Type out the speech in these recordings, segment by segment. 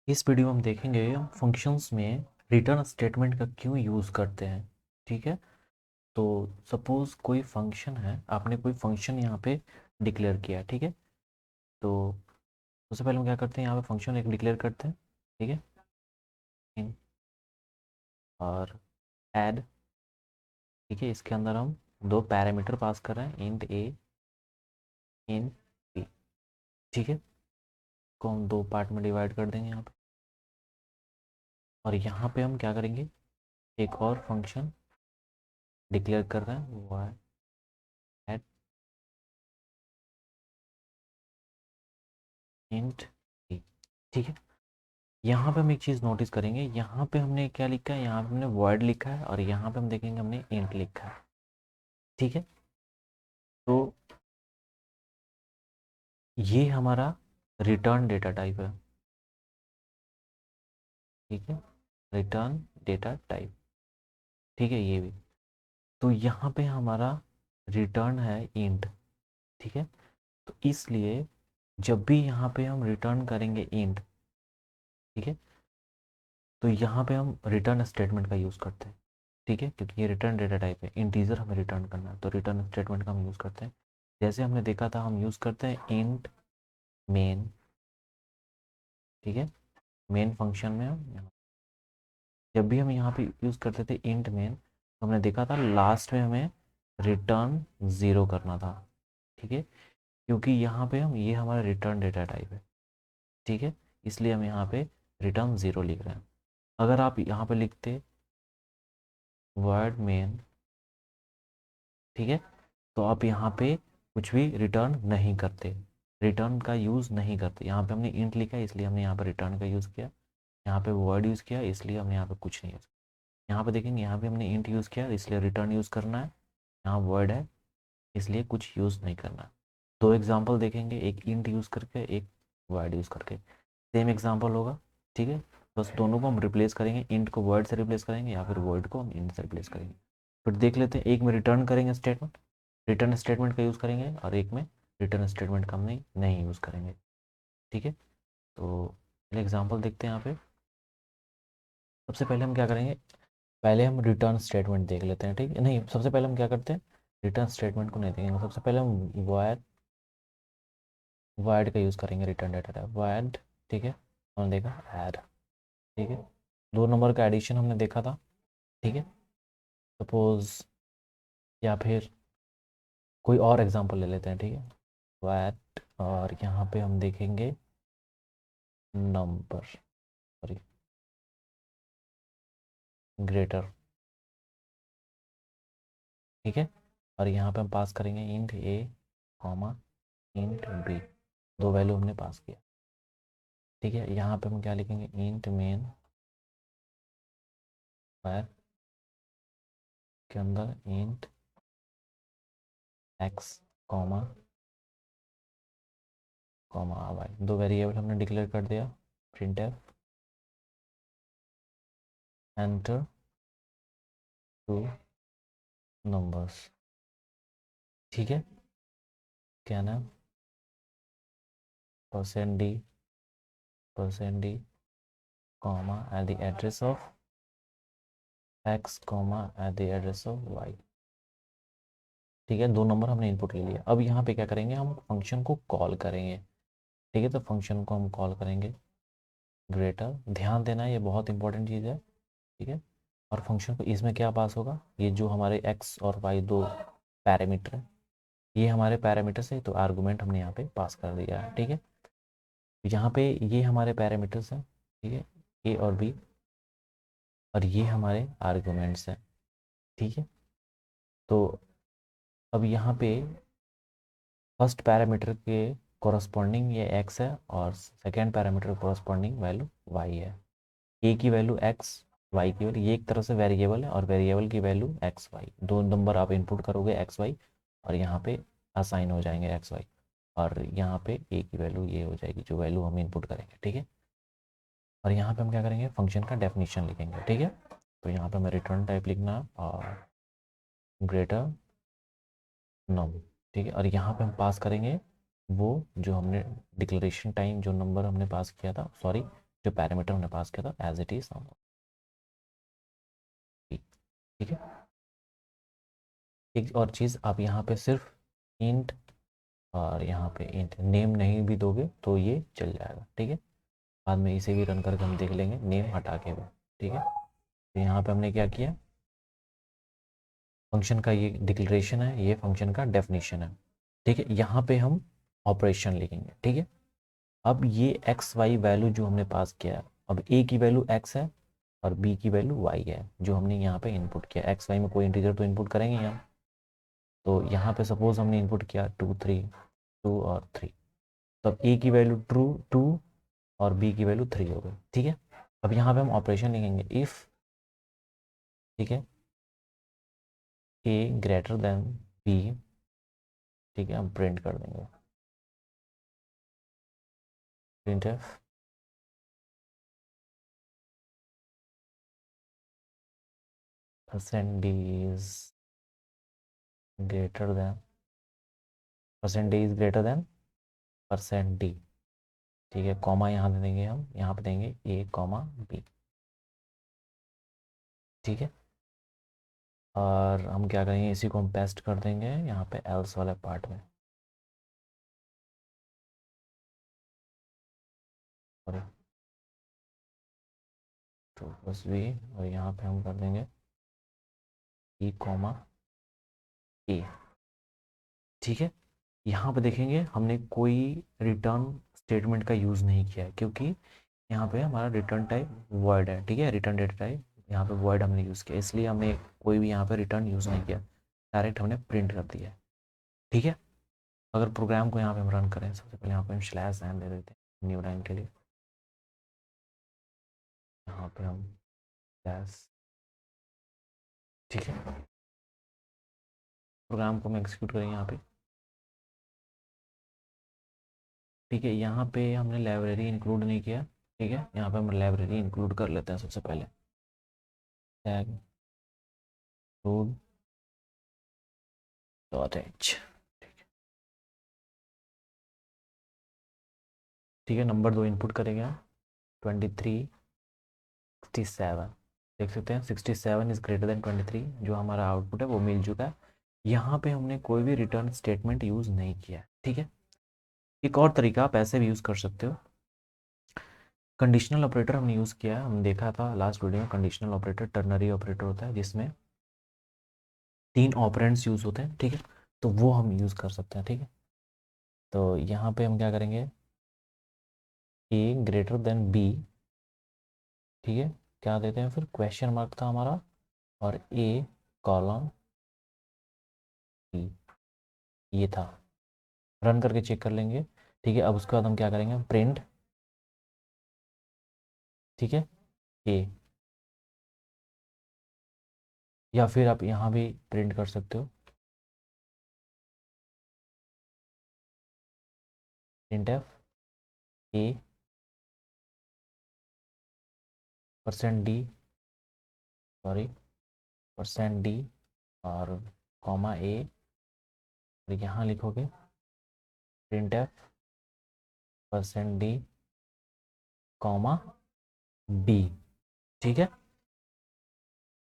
इस वीडियो में हम देखेंगे हम फंक्शंस में रिटर्न स्टेटमेंट का क्यों यूज़ करते हैं। ठीक है। तो सपोज़ कोई फंक्शन है, आपने कोई फंक्शन यहाँ पे डिक्लेयर किया। ठीक है। तो सबसे पहले हम क्या करते हैं, यहाँ पे फंक्शन एक डिक्लेयर करते हैं। ठीक है। इन और ऐड। ठीक है। इसके अंदर हम दो पैरामीटर पास कर रहे हैं, इंट ए, इंट बी। ठीक है। को हम दो पार्ट में डिवाइड कर देंगे यहाँ पे। और यहाँ पे हम क्या करेंगे, एक और फंक्शन डिक्लेयर कर रहे हैं, वो है ऐड इंट बी। ठीक है। यहाँ पे हम एक चीज़ नोटिस करेंगे, यहाँ पे हमने क्या लिखा है, यहाँ पे हमने void लिखा है और यहाँ पे हम देखेंगे हमने int लिखा है। ठीक है। तो ये हमारा रिटर्न डेटा टाइप है। ठीक है। Return data type. ठीक है। ये भी तो यहाँ पे हमारा रिटर्न है int। ठीक है। तो इसलिए जब भी यहाँ पे हम रिटर्न करेंगे int, ठीक है, तो यहाँ पे हम रिटर्न स्टेटमेंट का यूज़ करते हैं। ठीक है। क्योंकि ये रिटर्न डेटा टाइप है, इंटीजर हमें रिटर्न करना है, तो रिटर्न स्टेटमेंट का हम यूज़ करते हैं। जैसे हमने देखा था, हम यूज़ करते हैं इंट मेन। ठीक है। मेन फंक्शन में जब भी हम यहाँ पे यूज़ करते थे इंट मेन, तो हमने देखा था लास्ट में हमें रिटर्न ज़ीरो करना था। ठीक है। क्योंकि यहाँ पे हम, ये हमारा रिटर्न डेटा टाइप है। ठीक है। इसलिए हम यहाँ पे रिटर्न ज़ीरो लिख रहे हैं। अगर आप यहाँ पे लिखते वर्ड मेन, ठीक है, तो आप यहाँ पे कुछ भी रिटर्न नहीं करते, रिटर्न का यूज़ नहीं करते। यहाँ पे हमने इंट लिखा है इसलिए हमने यहाँ पे रिटर्न का यूज़ किया, यहाँ पे वर्ड यूज़ किया इसलिए हमने यहाँ पे कुछ नहीं यूज़ किया। यहाँ पे देखेंगे, यहाँ पे हमने इंट यूज़ किया इसलिए रिटर्न यूज़ करना है, यहाँ वर्ड है इसलिए कुछ यूज़ नहीं करना है। दो एग्जाम्पल देखेंगे, एक इंट यूज़ करके, एक वर्ड यूज़ करके। सेम एग्जाम्पल होगा। ठीक है। बस दोनों को हम रिप्लेस करेंगे, इंट को वर्ड से रिप्लेस करेंगे या फिर वर्ड को हम इंट से रिप्लेस करेंगे। फिर देख लेते हैं, एक में रिटर्न करेंगे स्टेटमेंट, रिटर्न स्टेटमेंट का यूज़ करेंगे, और एक में रिटर्न स्टेटमेंट का हम नहीं यूज़ करेंगे। ठीक है। तो पहले एग्जांपल देखते हैं यहाँ पे। सबसे पहले हम क्या करेंगे, पहले हम रिटर्न स्टेटमेंट देख लेते हैं। ठीक है। नहीं, सबसे पहले हम क्या करते हैं, रिटर्न स्टेटमेंट को नहीं देखेंगे, सबसे पहले हम वायड का यूज़ करेंगे, रिटर्न डेटा टाइप वायड। ठीक है। हमने देखा ऐड। ठीक है। दो नंबर का एडिशन हमने देखा था। ठीक है। सपोज, या फिर कोई और एग्जांपल ले लेते हैं। ठीक है। वायड, और यहाँ पे हम देखेंगे नंबर, सॉरी, ग्रेटर। ठीक है। और यहाँ पे हम पास करेंगे इंट ए कॉमा इंट बी, दो वैल्यू हमने पास किया। ठीक है। यहाँ पे हम क्या लिखेंगे, इंट मेन वायर के अंदर int x comma comma y, दो वेरिएबल हमने डिक्लेयर कर दिया। Print f enter two numbers. ठीक है। क्या नाम, %d comma at the address of x comma at the address of y. ठीक है। दो नंबर हमने इनपुट ले लिया। अब यहाँ पे क्या करेंगे, हम फंक्शन को कॉल करेंगे। ठीक है। तो फंक्शन को हम कॉल करेंगे ग्रेटर, ध्यान देना ये बहुत इंपॉर्टेंट चीज़ है। ठीक है। और फंक्शन को, इसमें क्या पास होगा, ये जो हमारे एक्स और वाई दो पैरामीटर हैं, ये हमारे पैरामीटर्स है, तो आर्गूमेंट हमने यहाँ पे पास कर दिया है। ठीक है। यहाँ पे ये हमारे पैरामीटर्स हैं। ठीक है। ए और बी, और ये हमारे आर्गूमेंट्स हैं। ठीक है। तो अब यहाँ पे फर्स्ट पैरामीटर के कॉरस्पॉन्डिंग ये एक्स है, और second parameter corresponding value y है। ए की वैल्यू एक्स, वाई की वैल्यू, ये एक तरह से वेरिएबल है, और वेरिएबल की वैल्यू एक्स वाई, दो नंबर आप इनपुट करोगे एक्स वाई, और यहाँ पे असाइन हो जाएंगे एक्स वाई, और यहाँ पे ए की वैल्यू ये हो जाएगी जो वैल्यू हम इनपुट करेंगे। ठीक है। और यहाँ पे हम क्या करेंगे, फंक्शन का डेफिनेशन लिखेंगे। ठीक है। तो यहाँ पे हमें रिटर्न टाइप लिखना है और ग्रेटर नम। ठीक है। और यहाँ पे हम पास करेंगे वो जो हमने डिक्लेरेशन टाइम जो नंबर हमने पास किया था, सॉरी, जो पैरामीटर हमने पास किया था एज इट इज हम, ठीक है। एक और चीज़, आप यहाँ पे सिर्फ इंट और यहाँ पे इंट नेम नहीं भी दोगे तो ये चल जाएगा, ठीक है। बाद में इसे भी रन करके हम देख लेंगे नेम हटा के भी, ठीक है। तो यहाँ पे हमने क्या किया, फंक्शन का ये डिक्लेरेशन है, ये फंक्शन का डेफिनेशन है, ठीक है। यहाँ पे हम ऑपरेशन लिखेंगे, ठीक है। अब ये एक्स वाई वैल्यू जो हमने पास किया है, अब ए की वैल्यू एक्स है और बी की वैल्यू वाई है जो हमने यहाँ पे इनपुट किया। एक्स वाई में कोई इंटीजर तो इनपुट करेंगे हम, तो यहाँ पे सपोज हमने इनपुट किया 2 3, 2 और 3, तो अब ए की वैल्यू ट्रू 2 और बी की वैल्यू 3 हो गई, ठीक है। अब यहाँ पे हम ऑपरेशन लिखेंगे इफ़, ठीक है, ए ग्रेटर देन बी, ठीक है, हम प्रिंट कर देंगे print F percentage greater than, percentage greater than percent D, ठीक है। कॉमा यहाँ दे देंगे हम, यहाँ पे देंगे ए कॉमा बी, ठीक है। और हम क्या करेंगे, इसी को हम पेस्ट कर देंगे यहाँ पे एल्स वाले पार्ट में, और टू प्लस बी, और यहाँ पे हम कर देंगे ई कॉमा ए, ठीक है। यहाँ पे देखेंगे हमने कोई रिटर्न स्टेटमेंट का यूज़ नहीं किया है क्योंकि यहाँ पे हमारा रिटर्न टाइप वॉइड है, ठीक है। रिटर्न डेटा टाइप यहाँ पे वॉइड हमने यूज़ किया, इसलिए हमने कोई भी यहाँ पे रिटर्न यूज़ नहीं किया, डायरेक्ट हमने प्रिंट कर दिया है, ठीक है। अगर प्रोग्राम को यहाँ पे हम रन करें, सबसे पहले यहाँ पे हम स्लैश एन दे देते हैं न्यू लाइन के लिए, यहाँ पे हम स्लैश, ठीक है। प्रोग्राम को हम एग्जीक्यूट करेंगे यहाँ पे, ठीक है। यहाँ पे हमने लाइब्रेरी इंक्लूड नहीं किया, ठीक है। यहाँ पे हम लाइब्रेरी इंक्लूड कर लेते हैं सबसे पहले, टैग इंक्लूड डॉट एच, ठीक है। नंबर 2 इनपुट करेंगे हम 23 67, देख सकते हैं 67 इज ग्रेटर देन 23, जो हमारा आउटपुट है वो मिल चुका है। यहाँ पे हमने कोई भी रिटर्न स्टेटमेंट यूज़ नहीं किया है, ठीक है। एक और तरीका आप ऐसे भी यूज़ कर सकते हो, कंडीशनल ऑपरेटर हमने यूज़ किया है, हम देखा था लास्ट वीडियो में। कंडीशनल ऑपरेटर टर्नरी ऑपरेटर होता है जिसमें 3 ऑपरेंड्स यूज़ होते हैं, ठीक है। तो वो हम यूज़ कर सकते हैं, ठीक है। तो यहाँ पे हम क्या करेंगे, ए ग्रेटर देन बी, ठीक है। क्या देते हैं फिर, क्वेश्चन मार्क था हमारा, और ए कॉलम बी, ये था। रन करके चेक कर लेंगे, ठीक है। अब उसके बाद हम क्या करेंगे, प्रिंट, ठीक है, ए, या फिर आप यहाँ भी प्रिंट कर सकते हो, print f A percent d, sorry percent d, और कॉमा ए, और यहाँ लिखोगे print f percent d comma B, ठीक है।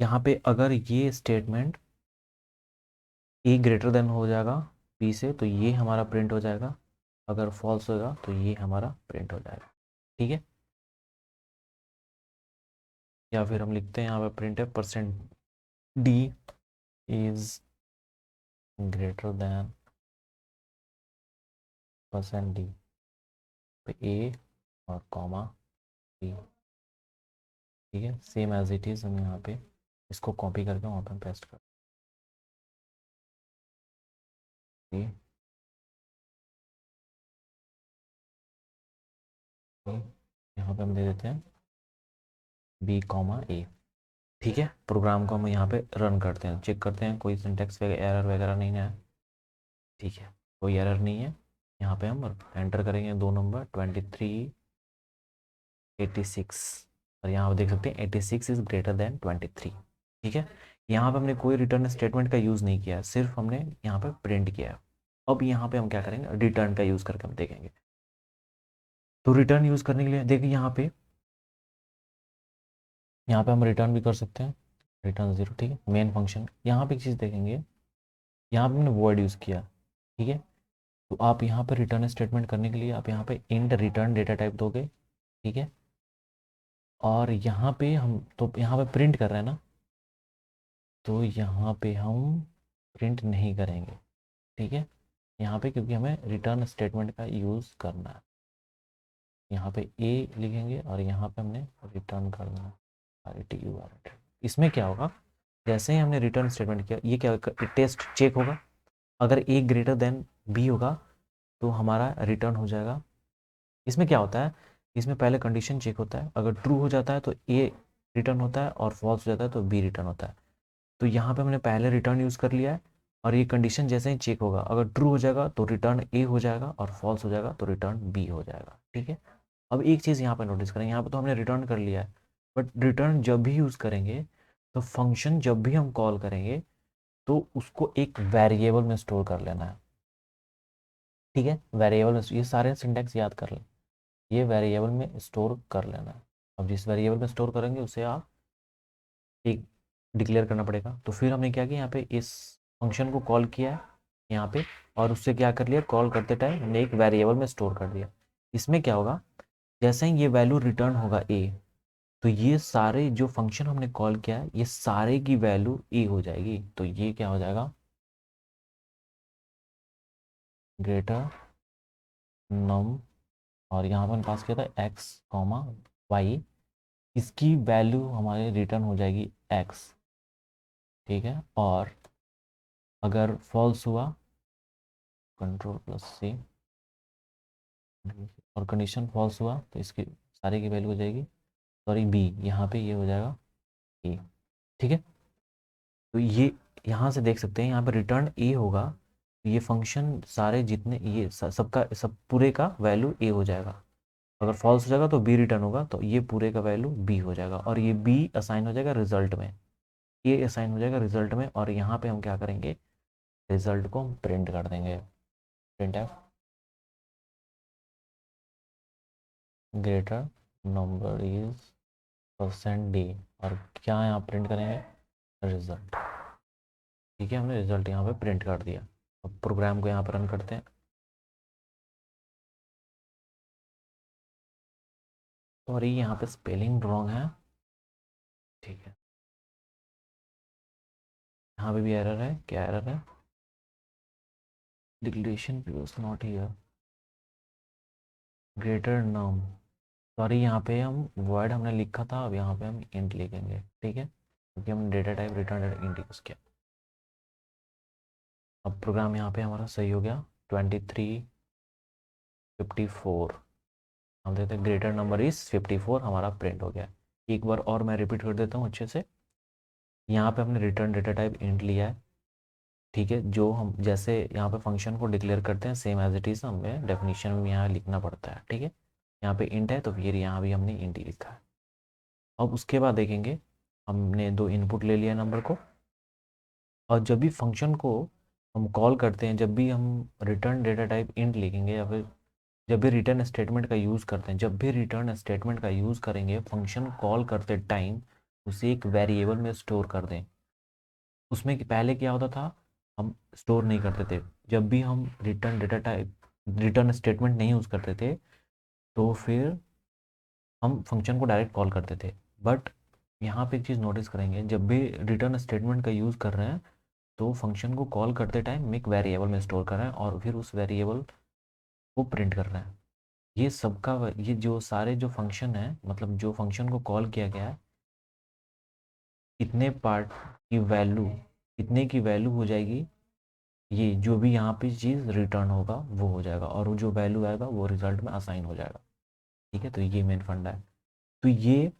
यहाँ पे अगर ये स्टेटमेंट ए ग्रेटर देन हो जाएगा बी से तो ये हमारा प्रिंट हो जाएगा, अगर फॉल्स होगा तो ये हमारा प्रिंट हो जाएगा, ठीक है। या फिर हम लिखते हैं यहाँ पे प्रिंट है percent D is greater than percent D पे ए और कॉमा बी, ठीक है। सेम एज इट इज़ हम यहाँ पे इसको कॉपी करके वहाँ पे पेस्ट कर दिए, यहाँ पे हम दे देते हैं बी कॉमा ए, ठीक है। प्रोग्राम को हम यहाँ पे रन करते हैं, चेक करते हैं कोई सिंटेक्स वगैरह एरर वगैरह नहीं है, ठीक है, कोई एरर नहीं है। यहाँ पे हम एंटर करेंगे 2 नंबर 23 86, और यहाँ पे देख सकते हैं 86 इज ग्रेटर देन 23, ठीक है। यहाँ पे हमने कोई रिटर्न स्टेटमेंट का यूज़ नहीं किया, सिर्फ हमने यहाँ पे प्रिंट किया है। अब यहाँ पे हम क्या करेंगे, रिटर्न का यूज़ करके हम देखेंगे। तो रिटर्न यूज़ करने के लिए देखिए यहाँ पे यहाँ पे हम रिटर्न भी कर सकते हैं, रिटर्न 0, ठीक है। मेन फंक्शन यहाँ पे एक चीज़ देखेंगे, यहाँ पे हमने वॉइड यूज़ किया, ठीक है। तो आप यहाँ पे रिटर्न स्टेटमेंट करने के लिए आप यहाँ पे इंट रिटर्न डेटा टाइप दोगे, ठीक है। और यहाँ पे हम तो यहाँ पे प्रिंट कर रहे हैं ना, तो यहाँ पे हम प्रिंट नहीं करेंगे, ठीक है। यहाँ पे क्योंकि हमें रिटर्न स्टेटमेंट का यूज़ करना है, यहाँ पे ए लिखेंगे और यहाँ पे हमने रिटर्न करना है RETUR। इसमें क्या होगा, जैसे ही हमने रिटर्न स्टेटमेंट किया, ये क्या होगा, टेस्ट चेक होगा। अगर ए ग्रेटर देन बी होगा तो हमारा रिटर्न हो जाएगा। इसमें क्या होता है, इसमें पहले कंडीशन चेक होता है, अगर ट्रू हो जाता है तो ए रिटर्न होता है और फॉल्स हो जाता है तो बी रिटर्न होता है। तो यहाँ पे हमने पहले रिटर्न यूज़ कर लिया है और ये कंडीशन जैसे ही चेक होगा, अगर ट्रू हो जाएगा तो रिटर्न ए हो जाएगा और फॉल्स हो जाएगा तो रिटर्न बी हो जाएगा, ठीक है। अब एक चीज़ यहाँ पे नोटिस करें, यहाँ पे तो हमने रिटर्न कर लिया है, बट रिटर्न जब भी यूज़ करेंगे तो फंक्शन जब भी हम कॉल करेंगे तो उसको एक वेरिएबल में स्टोर कर लेना है, ठीक है। वेरिएबल में, ये सारे सिंटैक्स याद कर लें, ये वेरिएबल में स्टोर कर लेना है। अब जिस वेरिएबल में स्टोर करेंगे उसे आप एक डिक्लेयर करना पड़ेगा। तो फिर हमने क्या किया, यहाँ पे इस फंक्शन को कॉल किया है यहाँ पे, और उससे क्या कर लिया, कॉल करते टाइम हमने एक वेरिएबल में स्टोर कर दिया। इसमें क्या होगा, जैसे ही ये वैल्यू रिटर्न होगा ए, तो ये सारे जो फंक्शन हमने कॉल किया है ये सारे की वैल्यू ए हो जाएगी। तो ये क्या हो जाएगा, ग्रेटर नम, और यहाँ पर पास किया था एक्स कॉमा वाई, इसकी वैल्यू हमारे रिटर्न हो जाएगी एक्स, ठीक है। और अगर फॉल्स हुआ, कंट्रोल+C, और कंडीशन फॉल्स हुआ तो इसकी सारी की वैल्यू हो जाएगी, सॉरी बी, यहाँ पे ये हो जाएगा ए, ठीक है। तो ये यहाँ से देख सकते हैं, यहाँ पे रिटर्न ए होगा, तो ये फंक्शन सारे जितने ये सबका सब पूरे का वैल्यू ए हो जाएगा। अगर फॉल्स हो जाएगा तो बी रिटर्न होगा, तो ये पूरे का वैल्यू बी हो जाएगा, और ये बी असाइन हो जाएगा रिजल्ट में, ए असाइन हो जाएगा रिजल्ट में। और यहाँ पे हम क्या करेंगे, रिजल्ट को हम प्रिंट कर देंगे, print F greater number is %d, और क्या यहाँ प्रिंट करेंगे, रिजल्ट, ठीक है। हमने रिजल्ट यहाँ पे प्रिंट कर दिया। अब प्रोग्राम को यहाँ पर रन करते हैं। सॉरी यहाँ पे स्पेलिंग रॉन्ग है, ठीक है। यहाँ पे भी एरर है, क्या एरर है, declaration was not here, greater num, sorry यहाँ पे हम वर्ड हमने लिखा था, अब यहाँ पे हम इंट लिखेंगे, ठीक है, क्योंकि हमने data type return int use किया। अब प्रोग्राम यहाँ पे हमारा सही हो गया, 2354, हम देते हैं ग्रेटर नंबर इज 54, हमारा प्रिंट हो गया। एक बार और मैं रिपीट कर देता हूँ अच्छे से। यहाँ पे हमने रिटर्न डेटा टाइप इंट लिया है, ठीक है। जो हम जैसे यहाँ पे फंक्शन को डिक्लेयर करते हैं सेम एज इट इज़ हमें डेफिनेशन में यहाँ लिखना पड़ता है, ठीक है। यहाँ पे इंट है तो फिर यहाँ भी हमने इंट ही लिखा है। अब उसके बाद देखेंगे, हमने दो इनपुट ले लिया नंबर को, और जब भी फंक्शन को हम कॉल करते हैं, जब भी हम रिटर्न डेटा टाइप इंट लिखेंगे, या फिर जब भी रिटर्न स्टेटमेंट का यूज़ करते हैं, जब भी रिटर्न स्टेटमेंट का यूज़ करेंगे फंक्शन कॉल करते टाइम उसे एक वेरिएबल में स्टोर कर दें। उसमें पहले क्या होता था, हम स्टोर नहीं करते थे। जब भी हम return data type return statement नहीं यूज़ करते थे तो फिर हम फंक्शन को डायरेक्ट कॉल करते थे। बट यहाँ पे एक चीज़ नोटिस करेंगे, जब भी रिटर्न स्टेटमेंट का यूज़ कर रहे हैं तो फंक्शन को कॉल करते टाइम एक वेरिएबल में स्टोर कर रहे हैं और फिर उस वेरिएबल को प्रिंट कर रहे हैं। ये सबका ये जो सारे जो फंक्शन है, मतलब जो फंक्शन को कॉल किया गया है, इतने पार्ट की वैल्यू, इतने की वैल्यू हो जाएगी, ये जो भी यहाँ पे चीज़ रिटर्न होगा वो हो जाएगा, और वो जो वैल्यू आएगा वो रिजल्ट में असाइन हो जाएगा, ठीक है। तो ये मेन फंडा है। तो ये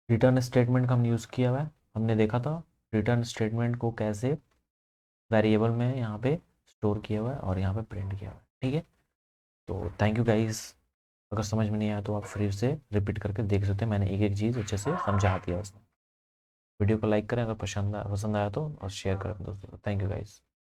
रिटर्न स्टेटमेंट का हमने यूज़ किया हुआ है, हमने देखा था रिटर्न स्टेटमेंट को कैसे वेरिएबल में यहाँ पे स्टोर किया हुआ है और यहाँ पे प्रिंट किया हुआ है, ठीक है। तो थैंक यू गाइस, अगर समझ में नहीं आया तो आप फिर से रिपीट करके देख सकते हैं, मैंने एक एक चीज़ अच्छे से समझा दिया उसमें। वीडियो को लाइक करें अगर पसंद आया तो, और शेयर करें दोस्तों। Thank you guys.